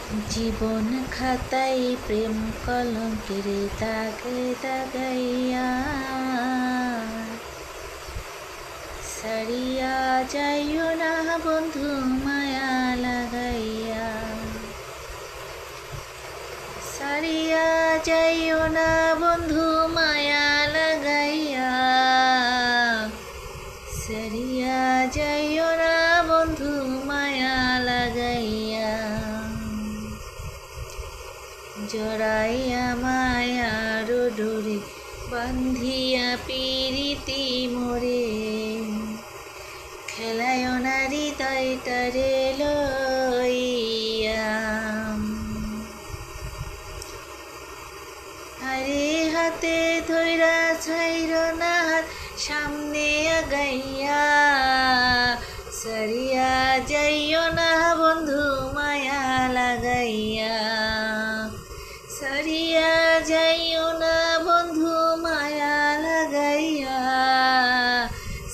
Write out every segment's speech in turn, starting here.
জীবন খাতায় প্রেম কলঙ্কের দাগে দাগাইয়া সারিয়া যাইও না বন্ধু মায়া লাগাইয়া, সারিয়া যাইও না বন্ধু মায়া লাগাইয়া, সারিয়া যাইও না বন্ধু মায়া লাগাইয়া। জড়াইয়া মায়ার ডোরে বান্ধিয়া পিরিতি মোরে, খেলায় না হৃদয়টারে লইয়া। আরে হাতে ধইরা ছাইর না সামনে আগাইয়া, সারিয়া যাইও না বন্ধু মায়া লাগাইয়া, সারিয়া যাইও না বন্ধু মায়া লাগাইয়া,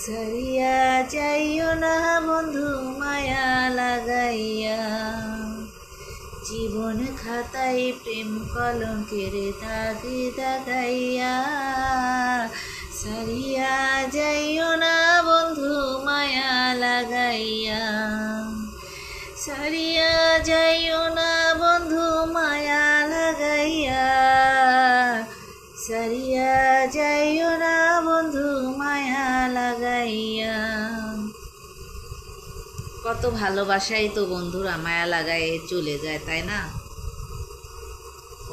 সারিয়া যাইও না বন্ধু মায়া লাগাইয়া। জীবন খাতায় প্রেম কলঙ্কের দাগে দাগাইয়া, সারিয়া যাইও না বন্ধু মায়া লাগাইয়া, সারিয়া যাইও না বন্ধু মায়া লাগাইয়া, সারিয়া যাইও না বন্ধু মায়া লাগাইয়া। কত ভালোবাসাই তো বন্ধুরা মায়া লাগায় চলে যায়, তাই না?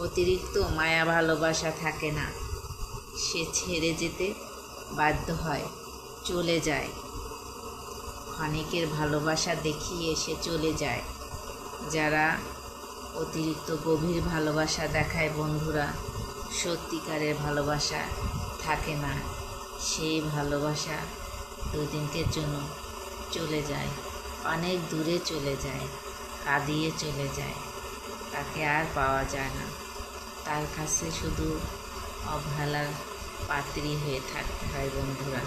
অতিরিক্ত মায়া ভালোবাসা থাকে না, সে ছেড়ে যেতে বাধ্য হয়, চলে যায়। ক্ষণিকের ভালোবাসা দেখিয়ে সে চলে যায়। যারা অতিরিক্ত গভীর ভালোবাসা দেখায় বন্ধুরা, সত্যিকারের ভালোবাসা থাকে না, সেই ভালোবাসা দুদিনকের জন্য চলে যায়, অনেক দূরে চলে যায়, কাঁদিয়ে চলে যায়, তাকে আর পাওয়া যায় না। তার কাছে শুধু অবহেলার পাত্রী হয়ে থাকতে হয় বন্ধুরা।